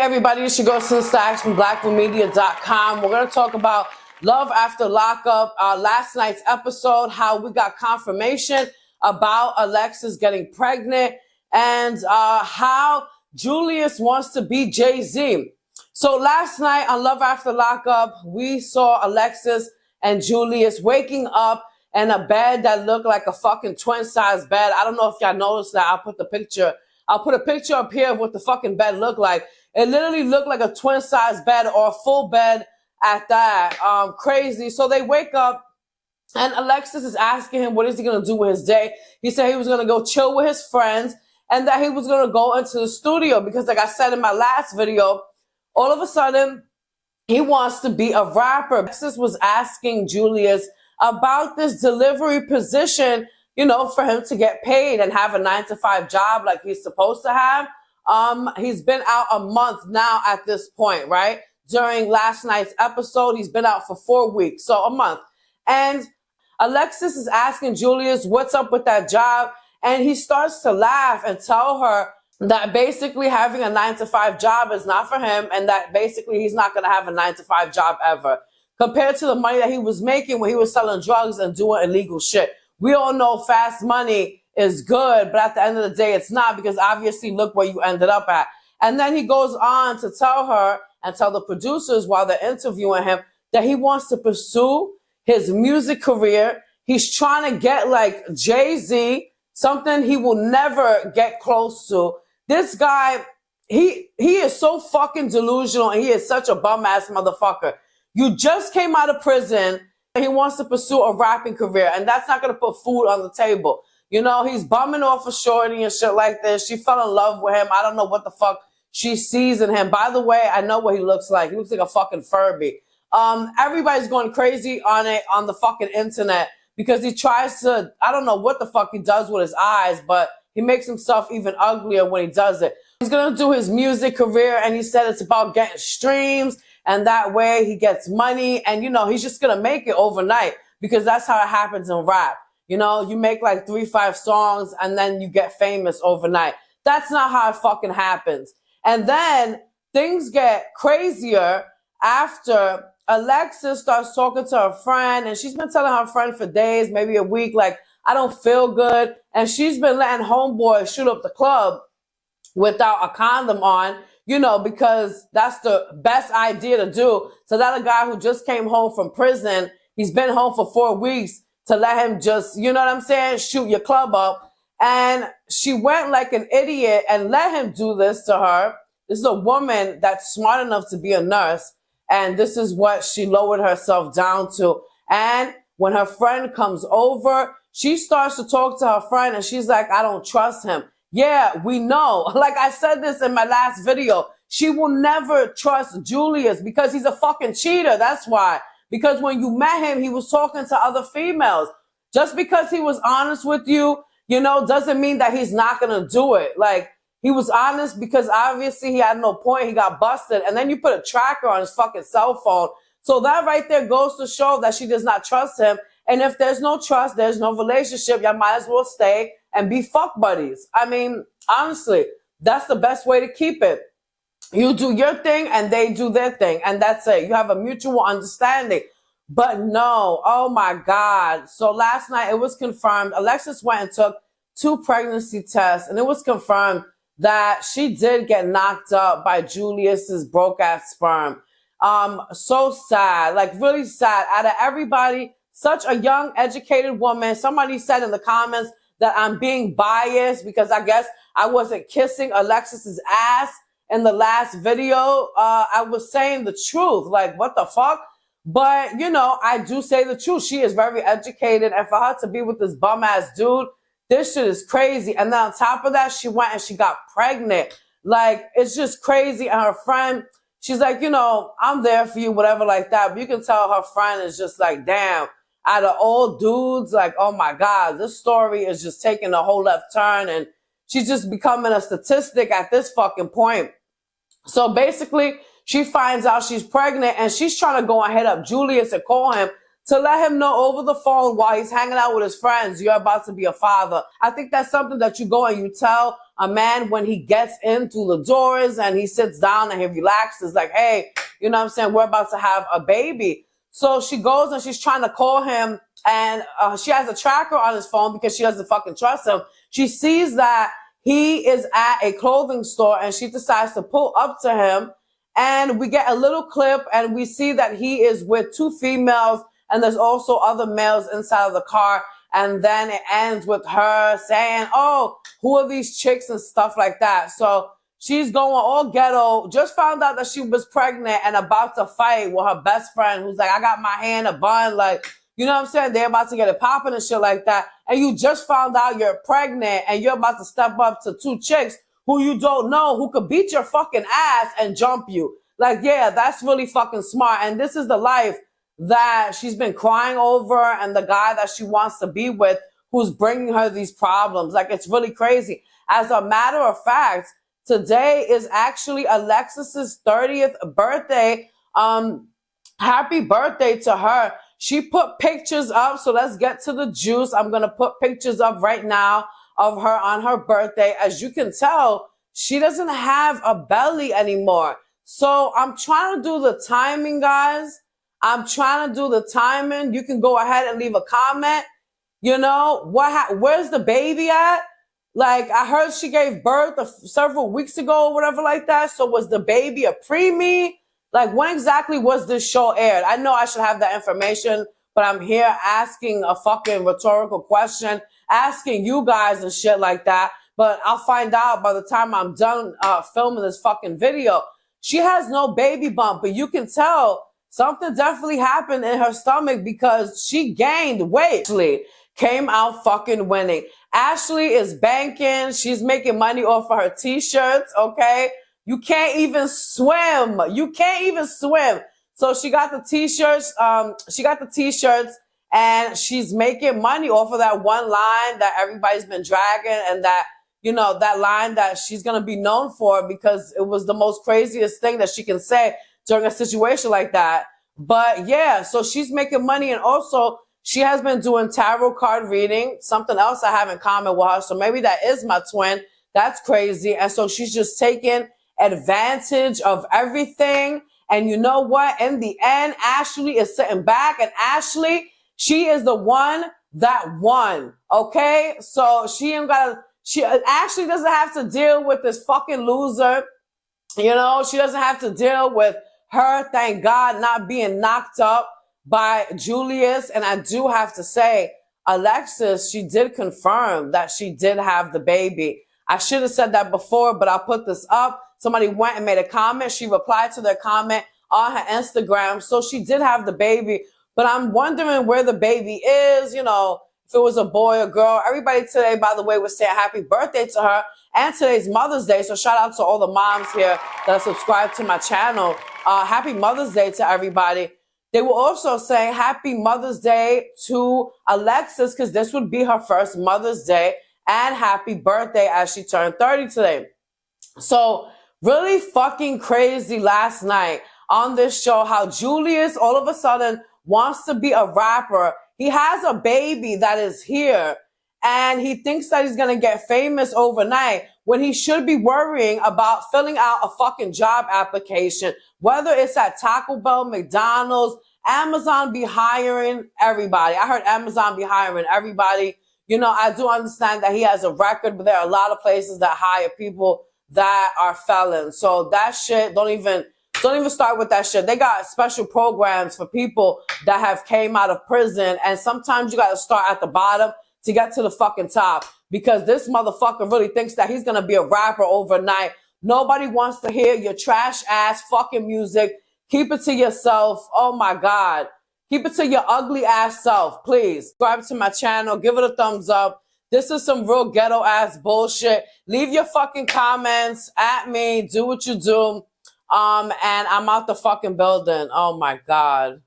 everybody, you should go to the stacks from blackwoodmedia.com. We're going to talk about Love After Lockup, last night's episode, how we got confirmation about Alexis getting pregnant, and how Julius wants to be Jay-Z. So last night on Love After Lockup, we saw Alexis and Julius waking up in a bed that looked like a fucking twin-size bed. I don't know if y'all noticed that. I'll put a picture up here of what the fucking bed looked like. It literally looked like a twin-size bed or a full bed at that. Crazy. So they wake up and Alexis is asking him what is he going to do with his day. He said he was going to go chill with his friends and that he was going to go into the studio because, like I said in my last video, all of a sudden he wants to be a rapper. Alexis was asking Julius about this delivery position, you know, for him to get paid and have a 9-to-5 job like he's supposed to have. He's been out a month now at this point, right? During last night's episode, he's been out for 4 weeks, so a month. And Alexis is asking Julius, what's up with that job? And he starts to laugh and tell her that basically having a 9-to-5 job is not for him and that basically he's not going to have a 9-to-5 job ever. Compared to the money that he was making when he was selling drugs and doing illegal shit. We all know fast money is good, but at the end of the day, it's not, because obviously look where you ended up at. And then he goes on to tell her and tell the producers while they're interviewing him that he wants to pursue his music career. He's trying to get like Jay-Z, something he will never get close to. This guy, he is so fucking delusional and he is such a bum ass motherfucker. You just came out of prison and he wants to pursue a rapping career, and that's not going to put food on the table. You know, he's bumming off a shorty and shit like this. She fell in love with him. I don't know what the fuck she sees in him. By the way, I know what he looks like. He looks like a fucking Furby. Everybody's going crazy on it on the fucking internet because he tries to, I don't know what the fuck he does with his eyes, but he makes himself even uglier when he does it. He's going to do his music career, and he said it's about getting streams, and that way he gets money, and, you know, he's just going to make it overnight because that's how it happens in rap. You know, you make like 3-5 songs and then you get famous overnight. That's not how it fucking happens. And then things get crazier after Alexis starts talking to her friend, and she's been telling her friend for days, maybe a week, like, I don't feel good. And she's been letting homeboy shoot up the club without a condom on, you know, because that's the best idea to do. So that a guy who just came home from prison, he's been home for 4 weeks, to let him just, you know what I'm saying, shoot your club up. And she went like an idiot and let him do this to her. This is a woman that's smart enough to be a nurse. And this is what she lowered herself down to. And when her friend comes over, she starts to talk to her friend and she's like, I don't trust him. Yeah, we know. Like I said this in my last video, she will never trust Julius because he's a fucking cheater. That's why. Because when you met him, he was talking to other females. Just because he was honest with you, you know, doesn't mean that he's not going to do it. Like, he was honest because obviously he had no point. He got busted. And then you put a tracker on his fucking cell phone. So that right there goes to show that she does not trust him. And if there's no trust, there's no relationship. Y'all might as well stay and be fuck buddies. I mean, honestly, that's the best way to keep it. You do your thing and they do their thing. And that's it. You have a mutual understanding. But no, oh my God. So last night it was confirmed. Alexis went and took 2 pregnancy tests, and it was confirmed that she did get knocked up by Julius's broke ass sperm. So sad, like really sad. Out of everybody, such a young, educated woman. Somebody said in the comments that I'm being biased because I guess I wasn't kissing Alexis's ass in the last video. I was saying the truth. Like, what the fuck? But, you know, I do say the truth. She is very educated. And for her to be with this bum ass dude, this shit is crazy. And then on top of that, she went and she got pregnant. Like, it's just crazy. And her friend, she's like, you know, I'm there for you, whatever like that. But you can tell her friend is just like, damn, out of all dudes, like, oh my God, this story is just taking a whole left turn. And she's just becoming a statistic at this fucking point. So basically, she finds out she's pregnant and she's trying to go and hit up Julius and call him to let him know over the phone while he's hanging out with his friends, you're about to be a father. I think that's something that you go and you tell a man, when he gets in through the doors and he sits down and he relaxes, like, hey, you know what I'm saying, we're about to have a baby. So she goes and she's trying to call him, and she has a tracker on his phone because she doesn't fucking trust him. She sees that he is at a clothing store and she decides to pull up to him, and we get a little clip and we see that he is with two females and there's also other males inside of the car. And then it ends with her saying, oh, who are these chicks and stuff like that. So she's going all ghetto, just found out that she was pregnant and about to fight with her best friend, who's like, I got my hand a bun, like, you know what I'm saying? They're about to get it popping and shit like that. And you just found out you're pregnant and you're about to step up to two chicks who you don't know, who could beat your fucking ass and jump you. Like, yeah, that's really fucking smart. And this is the life that she's been crying over, and the guy that she wants to be with who's bringing her these problems. Like, it's really crazy. As a matter of fact, today is actually Alexis's 30th birthday. Happy birthday to her. She put pictures up, so let's get to the juice. I'm going to put pictures up right now of her on her birthday. As you can tell, she doesn't have a belly anymore. So I'm trying to do the timing, guys. I'm trying to do the timing. You can go ahead and leave a comment. You know, where's the baby at? Like, I heard she gave birth several weeks ago or whatever like that. So was the baby a preemie? Like, when exactly was this show aired? I know I should have that information, but I'm here asking a fucking rhetorical question, asking you guys and shit like that. But I'll find out by the time I'm done filming this fucking video. She has no baby bump, but you can tell something definitely happened in her stomach because she gained weight. Ashley came out fucking winning. Ashley is banking. She's making money off of her t-shirts, okay? You can't even swim. You can't even swim. So she got the t-shirts. And she's making money off of that one line that everybody's been dragging, and that, you know, that line that she's going to be known for because it was the most craziest thing that she can say during a situation like that. But yeah, so she's making money, and also she has been doing tarot card reading, something else I have in common with her. So maybe that is my twin. That's crazy. And so she's just taking advantage of everything. And you know what? In the end, Ashley is sitting back, and Ashley, she is the one that won. Okay? So Ashley doesn't have to deal with this fucking loser. You know, she doesn't have to deal with her, thank God, not being knocked up by Julius. And I do have to say, Alexis, she did confirm that she did have the baby. I should have said that before, but I'll put this up. Somebody went and made a comment. She replied to their comment on her Instagram. So she did have the baby, but I'm wondering where the baby is, you know, if it was a boy or girl. Everybody today, by the way, was saying happy birthday to her. And today's Mother's Day. So shout out to all the moms here that subscribe to my channel. Happy Mother's Day to everybody. They were also saying happy Mother's Day to Alexis, because this would be her first Mother's Day, and happy birthday as she turned 30 today. So really fucking crazy last night on this show, how Julius all of a sudden wants to be a rapper. He has a baby that is here, and he thinks that he's going to get famous overnight when he should be worrying about filling out a fucking job application, whether it's at Taco Bell, McDonald's, Amazon be hiring everybody. I heard Amazon be hiring everybody. You know, I do understand that he has a record, but there are a lot of places that hire people that are felons. So that shit, don't even start with that shit. They got special programs for people that have came out of prison, and sometimes you got to start at the bottom to get to the fucking top, because this motherfucker really thinks that he's going to be a rapper overnight. Nobody wants to hear your trash ass fucking music. Keep it to yourself. Oh my God. Keep it to your ugly ass self, please. Subscribe to my channel. Give it a thumbs up. This is some real ghetto ass bullshit. Leave your fucking comments at me. Do what you do. And I'm out the fucking building. Oh my God.